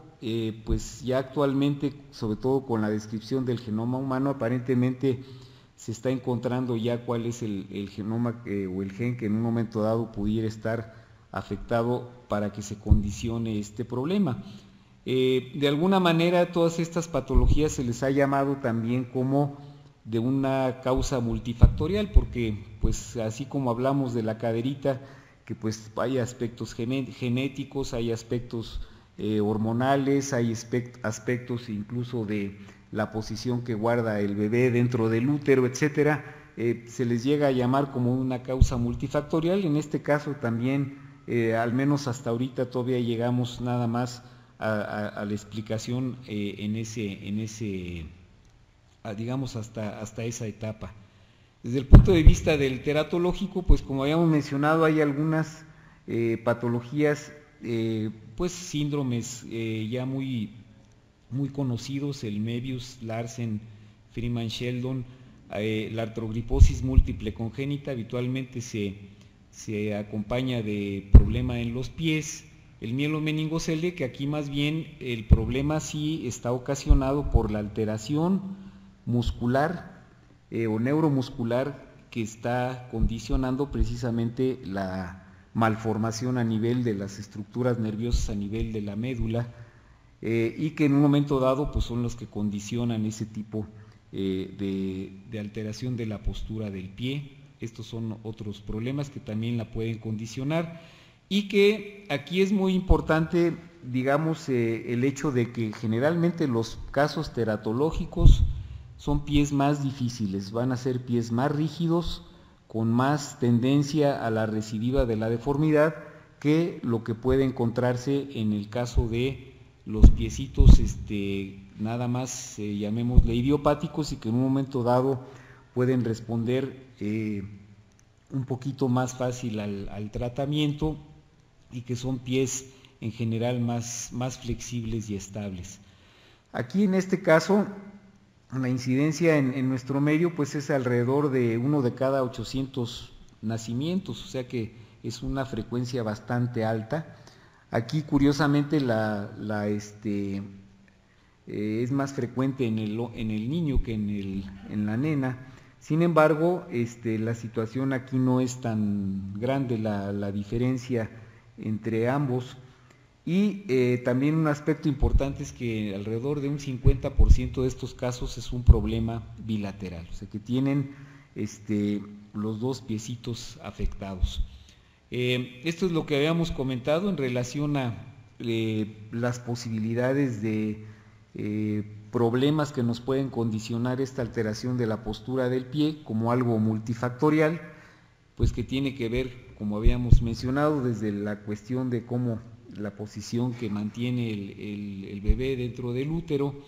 pues ya actualmente, sobre todo con la descripción del genoma humano, aparentemente se está encontrando ya cuál es el genoma o el gen que en un momento dado pudiera estar afectado para que se condicione este problema. De alguna manera todas estas patologías se les ha llamado también como de una causa multifactorial, porque pues así como hablamos de la caderita, que pues hay aspectos genéticos, hay aspectos hormonales, hay aspectos incluso de la posición que guarda el bebé dentro del útero, etcétera, se les llega a llamar como una causa multifactorial. En este caso también, al menos hasta ahorita todavía llegamos nada más a la explicación digamos hasta esa etapa. Desde el punto de vista del teratológico, pues como habíamos mencionado, hay algunas patologías, pues síndromes ya muy conocidos, el Möbius, Larsen, Freeman Sheldon, la artrogriposis múltiple congénita habitualmente se acompaña de problema en los pies, el mielomeningocele, que aquí más bien el problema sí está ocasionado por la alteración muscular o neuromuscular que está condicionando precisamente la malformación a nivel de las estructuras nerviosas, a nivel de la médula, y que en un momento dado pues son los que condicionan ese tipo de alteración de la postura del pie. Estos son otros problemas que también la pueden condicionar, y que aquí es muy importante, digamos, el hecho de que generalmente los casos teratológicos son pies más difíciles, van a ser pies más rígidos, con más tendencia a la recidiva de la deformidad que lo que puede encontrarse en el caso de los piecitos nada más llamémosle idiopáticos, y que en un momento dado pueden responder un poquito más fácil al tratamiento, y que son pies en general más flexibles y estables. Aquí en este caso la incidencia en nuestro medio pues es alrededor de 1 de cada 800 nacimientos, o sea que es una frecuencia bastante alta. Aquí curiosamente es más frecuente en el niño que en la nena. Sin embargo, la situación aquí no es tan grande la diferencia entre ambos. Y también un aspecto importante es que alrededor de un 50% de estos casos es un problema bilateral, o sea que tienen los dos piecitos afectados. Esto es lo que habíamos comentado en relación a las posibilidades de problemas que nos pueden condicionar esta alteración de la postura del pie como algo multifactorial, pues que tiene que ver, como habíamos mencionado, desde la cuestión de cómo la posición que mantiene el bebé dentro del útero,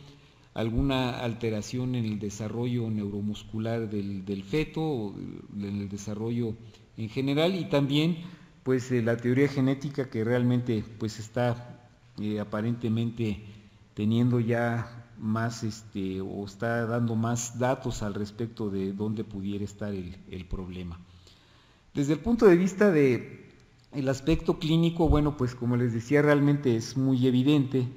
alguna alteración en el desarrollo neuromuscular del feto, en el desarrollo en general, y también pues la teoría genética que realmente pues está aparentemente teniendo ya más o está dando más datos al respecto de dónde pudiera estar el problema. Desde el punto de vista de el aspecto clínico, bueno, pues como les decía, realmente es muy evidente.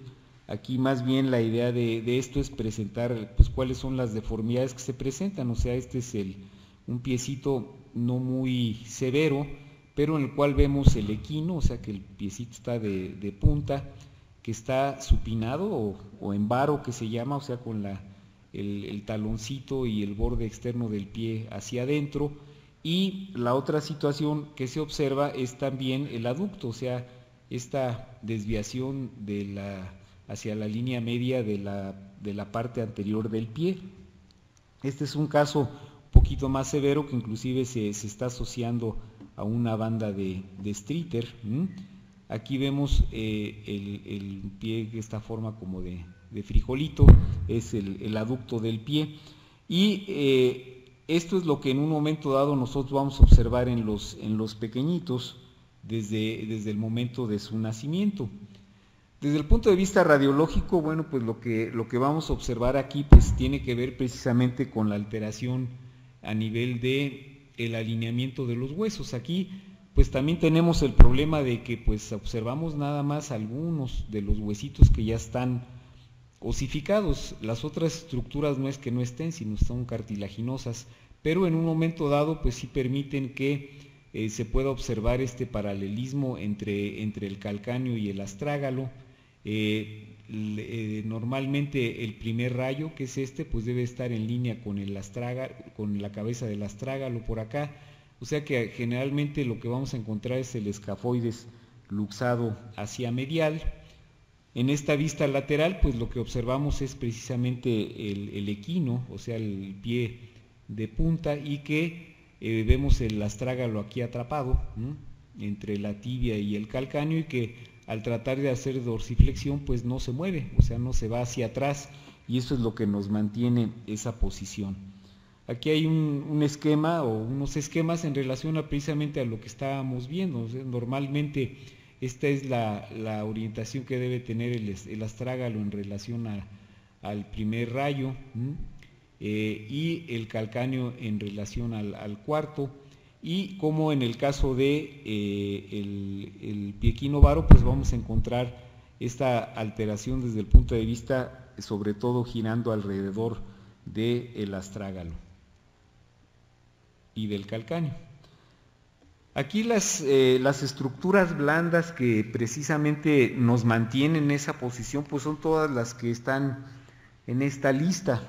Aquí más bien la idea de esto es presentar pues cuáles son las deformidades que se presentan, o sea, este es un piecito no muy severo, pero en el cual vemos el equino, o sea que el piecito está de punta, que está supinado o en varo que se llama, o sea con el taloncito y el borde externo del pie hacia adentro. Y la otra situación que se observa es también el aducto, o sea, esta desviación hacia la línea media de la parte anterior del pie. Este es un caso un poquito más severo que inclusive se está asociando a una banda de Streeter. Aquí vemos el pie de esta forma como de frijolito, es el aducto del pie, y esto es lo que en un momento dado nosotros vamos a observar en los pequeñitos desde el momento de su nacimiento. Desde el punto de vista radiológico, bueno, pues lo que vamos a observar aquí pues tiene que ver precisamente con la alteración a nivel de el alineamiento de los huesos. Aquí pues también tenemos el problema de que pues observamos nada más algunos de los huesitos que ya están osificados. Las otras estructuras no es que no estén, sino son cartilaginosas, pero en un momento dado pues sí permiten que se pueda observar este paralelismo entre el calcáneo y el astrágalo. Normalmente el primer rayo, que es pues debe estar en línea con con la cabeza del astrágalo por acá, o sea que generalmente lo que vamos a encontrar es el escafoides luxado hacia medial. En esta vista lateral pues lo que observamos es precisamente el equino, o sea el pie de punta, y que vemos el astrágalo aquí atrapado entre la tibia y el calcáneo, y que al tratar de hacer dorsiflexión pues no se mueve, o sea no se va hacia atrás, y eso es lo que nos mantiene esa posición. Aquí hay un esquema o unos esquemas en relación precisamente a lo que estábamos viendo. O sea, normalmente esta es la orientación que debe tener el astrágalo en relación al primer rayo, y el calcáneo en relación al cuarto, y como en el caso de el pie equinovaro pues vamos a encontrar esta alteración desde el punto de vista sobre todo girando alrededor del astrágalo y del calcáneo. Aquí las estructuras blandas que precisamente nos mantienen en esa posición, pues son todas las que están en esta lista.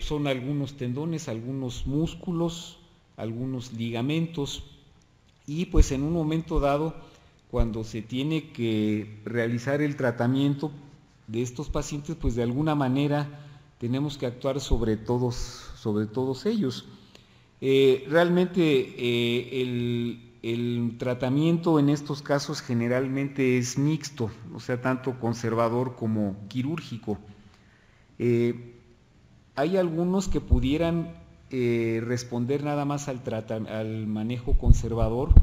Son algunos tendones, algunos músculos, algunos ligamentos, y pues en un momento dado, cuando se tiene que realizar el tratamiento de estos pacientes, pues de alguna manera tenemos que actuar sobre todos ellos. Realmente el tratamiento en estos casos generalmente es mixto, o sea, tanto conservador como quirúrgico. Hay algunos que pudieran responder nada más al manejo conservador,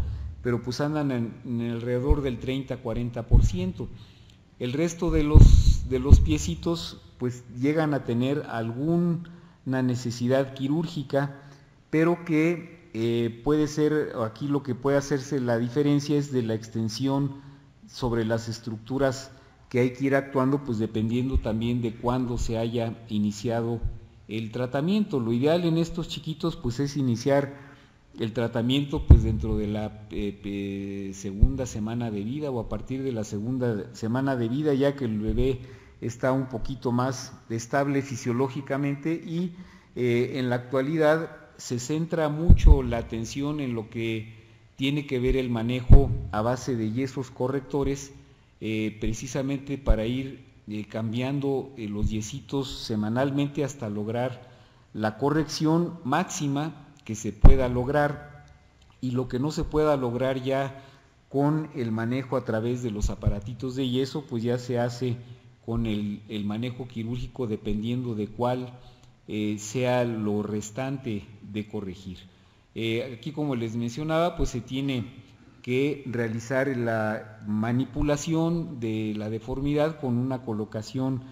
pero pues andan en alrededor del 30-40%. El resto de los piecitos pues llegan a tener alguna necesidad quirúrgica, pero que puede ser, aquí lo que puede hacerse la diferencia es de la extensión sobre las estructuras que hay que ir actuando, pues dependiendo también de cuándo se haya iniciado el tratamiento. Lo ideal en estos chiquitos pues es iniciar el tratamiento pues dentro de la segunda semana de vida o a partir de la segunda semana de vida, ya que el bebé está un poquito más estable fisiológicamente, y en la actualidad se centra mucho la atención en lo que tiene que ver el manejo a base de yesos correctores, precisamente para ir cambiando los yesitos semanalmente hasta lograr la corrección máxima que se pueda lograr, y lo que no se pueda lograr ya con el manejo a través de los aparatitos de yeso, pues ya se hace con el manejo quirúrgico, dependiendo de cuál sea lo restante de corregir. Aquí, como les mencionaba, pues se tiene que realizar la manipulación de la deformidad con una colocación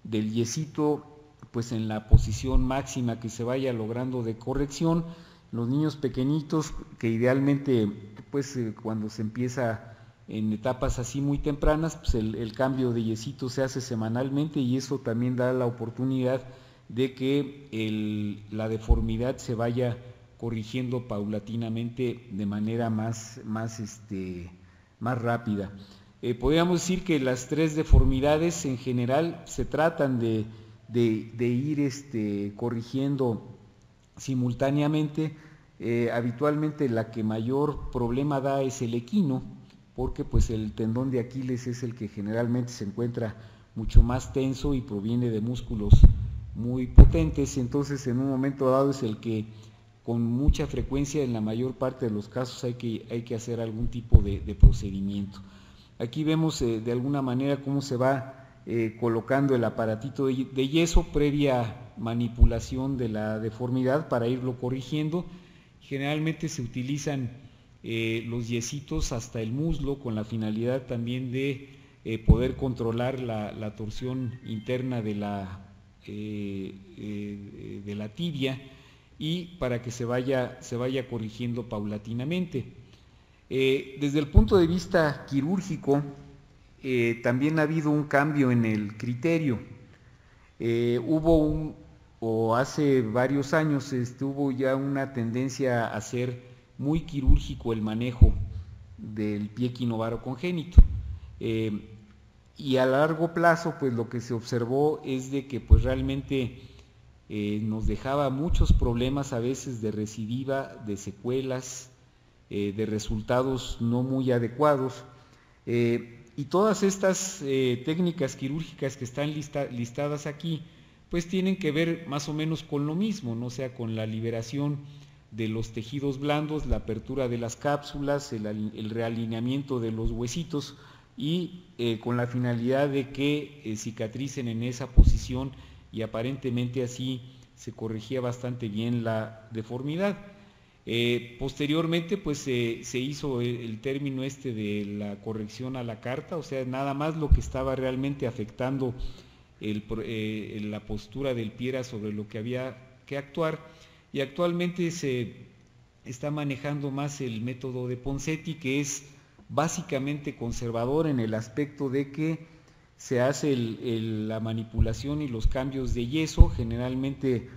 del yesito pues en la posición máxima que se vaya logrando de corrección. Los niños pequeñitos, que idealmente pues cuando se empieza en etapas así muy tempranas, pues el cambio de yesito se hace semanalmente, y eso también da la oportunidad de que la deformidad se vaya corrigiendo paulatinamente de manera más rápida. Podríamos decir que las tres deformidades en general se tratan de ir corrigiendo simultáneamente. Habitualmente la que mayor problema da es el equino, porque pues el tendón de Aquiles es el que generalmente se encuentra mucho más tenso y proviene de músculos muy potentes, entonces en un momento dado es el que con mucha frecuencia, en la mayor parte de los casos, hay que hacer algún tipo de procedimiento. Aquí vemos de alguna manera cómo se va colocando el aparatito de yeso previa manipulación de la deformidad para irlo corrigiendo. Generalmente se utilizan los yesitos hasta el muslo, con la finalidad también de poder controlar la torsión interna de la tibia, y para que se vaya corrigiendo paulatinamente. Desde el punto de vista quirúrgico, también ha habido un cambio en el criterio. Hace varios años hubo ya una tendencia a hacer muy quirúrgico el manejo del pie equinovaro congénito. Y a largo plazo, pues lo que se observó es de que pues realmente nos dejaba muchos problemas, a veces de recidiva, de secuelas, de resultados no muy adecuados, y todas estas técnicas quirúrgicas que están listadas aquí pues tienen que ver más o menos con lo mismo, ¿no? O sea, con la liberación de los tejidos blandos, la apertura de las cápsulas, el realineamiento de los huesitos, y con la finalidad de que cicatricen en esa posición, y aparentemente así se corregía bastante bien la deformidad. Posteriormente pues se hizo el término de la corrección a la carta, o sea, nada más lo que estaba realmente afectando la postura del pie era sobre lo que había que actuar, y actualmente se está manejando más el método de Ponseti, que es básicamente conservador en el aspecto de que se hace la manipulación y los cambios de yeso, generalmente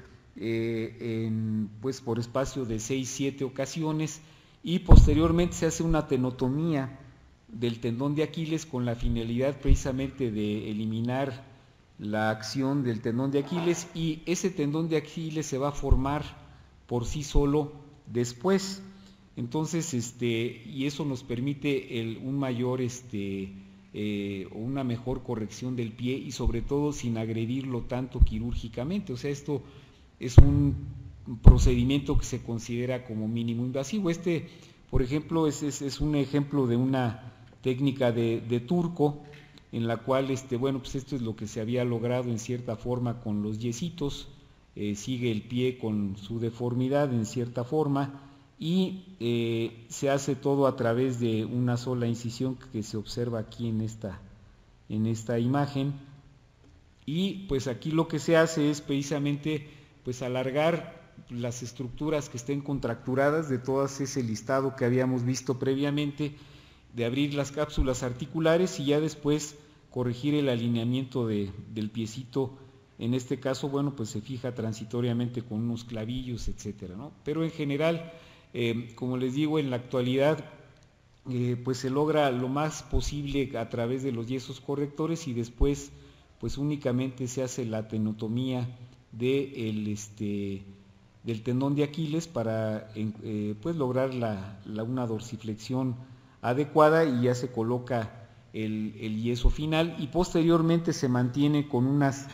pues por espacio de 6-7 ocasiones, y posteriormente se hace una tenotomía del tendón de Aquiles con la finalidad precisamente de eliminar la acción del tendón de Aquiles, y ese tendón de Aquiles se va a formar por sí solo después. Entonces, y eso nos permite un mayor, una mejor corrección del pie, y sobre todo sin agredirlo tanto quirúrgicamente. O sea, esto es un procedimiento que se considera como mínimo invasivo. Por ejemplo, es un ejemplo de una técnica de Turco, en la cual, bueno, pues esto es lo que se había logrado en cierta forma con los yesitos. Sigue el pie con su deformidad en cierta forma, y se hace todo a través de una sola incisión que se observa aquí en esta imagen. Y pues aquí lo que se hace es precisamente pues alargar las estructuras que estén contracturadas de todo ese listado que habíamos visto previamente, de abrir las cápsulas articulares y ya después corregir el alineamiento del piecito. En este caso, bueno, pues se fija transitoriamente con unos clavillos, etcétera, ¿no? Pero en general, como les digo, en la actualidad, pues se logra lo más posible a través de los yesos correctores, y después, pues únicamente se hace la tenotomía del tendón de Aquiles para pues lograr una dorsiflexión adecuada, y ya se coloca el yeso final, y posteriormente se mantiene con unas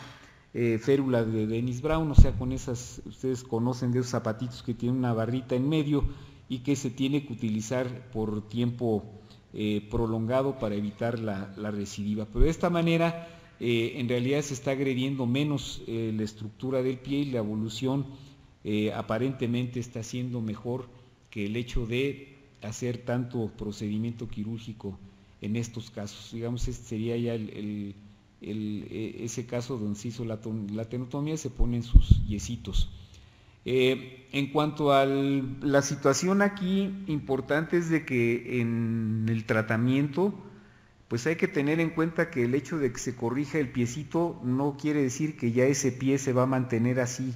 férulas de Dennis Brown, o sea, con esas, ustedes conocen de esos zapatitos que tienen una barrita en medio y que se tiene que utilizar por tiempo prolongado para evitar la recidiva. Pero de esta manera en realidad se está agrediendo menos la estructura del pie, y la evolución aparentemente está siendo mejor que el hecho de hacer tanto procedimiento quirúrgico en estos casos. Digamos, este sería ya ese caso donde se hizo la tenotomía, se ponen sus yesitos. En cuanto a la situación aquí, importante es de que en el tratamiento, pues hay que tener en cuenta que el hecho de que se corrija el piecito no quiere decir que ya ese pie se va a mantener así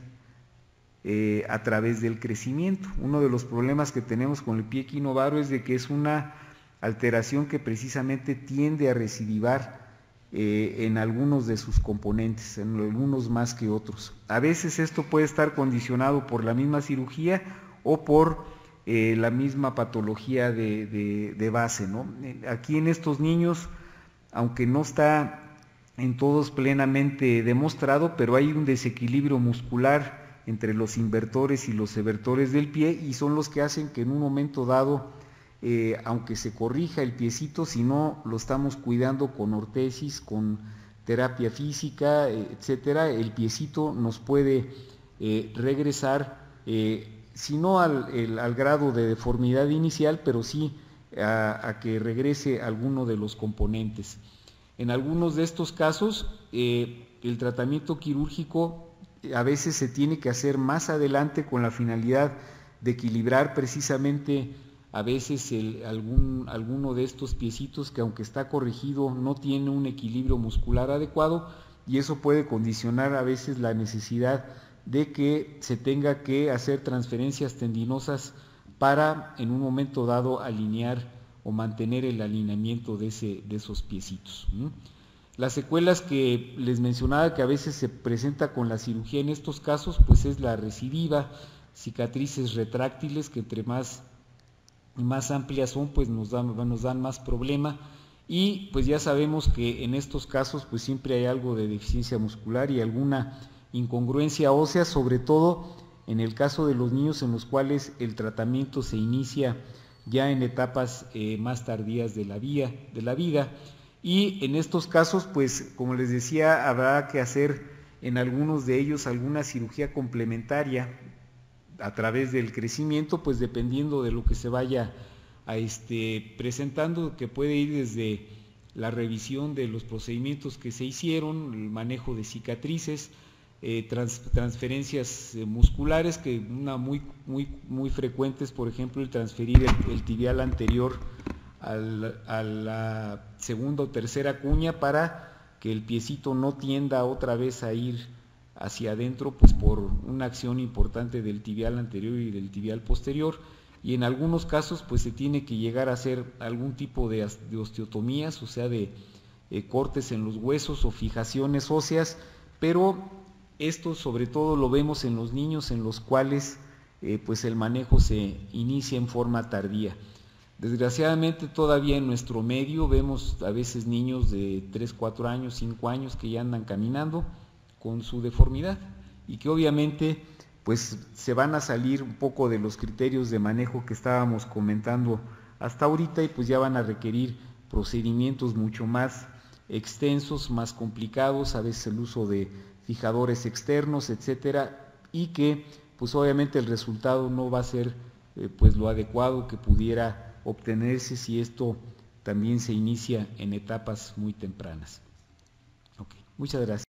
a través del crecimiento. Uno de los problemas que tenemos con el pie equinovaro es de que es una alteración que precisamente tiende a recidivar en algunos de sus componentes, en algunos más que otros. A veces esto puede estar condicionado por la misma cirugía o por la misma patología de base, ¿no? Aquí en estos niños, aunque no está en todos plenamente demostrado, pero hay un desequilibrio muscular entre los invertores y los evertores del pie, y son los que hacen que en un momento dado, aunque se corrija el piecito, si no lo estamos cuidando con ortesis, con terapia física, etcétera, el piecito nos puede regresar, si no al grado de deformidad inicial, pero sí a que regrese alguno de los componentes. En algunos de estos casos, el tratamiento quirúrgico a veces se tiene que hacer más adelante con la finalidad de equilibrar precisamente a veces alguno de estos piecitos que, aunque está corregido, no tiene un equilibrio muscular adecuado, y eso puede condicionar a veces la necesidad de que se tenga que hacer transferencias tendinosas para en un momento dado alinear o mantener el alineamiento de esos piecitos. Las secuelas que les mencionaba, que a veces se presenta con la cirugía en estos casos, pues es la recidiva, cicatrices retráctiles que entre más amplias son, pues nos dan más problema, y pues ya sabemos que en estos casos pues siempre hay algo de deficiencia muscular y alguna incongruencia ósea, sobre todo en el caso de los niños en los cuales el tratamiento se inicia ya en etapas más tardías de la vida. Y en estos casos, pues como les decía, habrá que hacer en algunos de ellos alguna cirugía complementaria a través del crecimiento, pues dependiendo de lo que se vaya presentando, que puede ir desde la revisión de los procedimientos que se hicieron, el manejo de cicatrices, transferencias musculares, que una muy frecuentes, por ejemplo, el transferir el tibial anterior a la segunda o tercera cuña para que el piecito no tienda otra vez a ir hacia adentro, pues por una acción importante del tibial anterior y del tibial posterior. y en algunos casos pues se tiene que llegar a hacer algún tipo de osteotomías, o sea de cortes en los huesos o fijaciones óseas, pero esto sobre todo lo vemos en los niños en los cuales pues el manejo se inicia en forma tardía. Desgraciadamente todavía en nuestro medio vemos a veces niños de 3, 4 años, 5 años que ya andan caminando con su deformidad y que obviamente pues se van a salir un poco de los criterios de manejo que estábamos comentando hasta ahorita y pues ya van a requerir procedimientos mucho más extensos, más complicados, a veces el uso de fijadores externos, etcétera, y que pues obviamente el resultado no va a ser pues lo adecuado que pudiera obtenerse si esto también se inicia en etapas muy tempranas. Okay. Muchas gracias.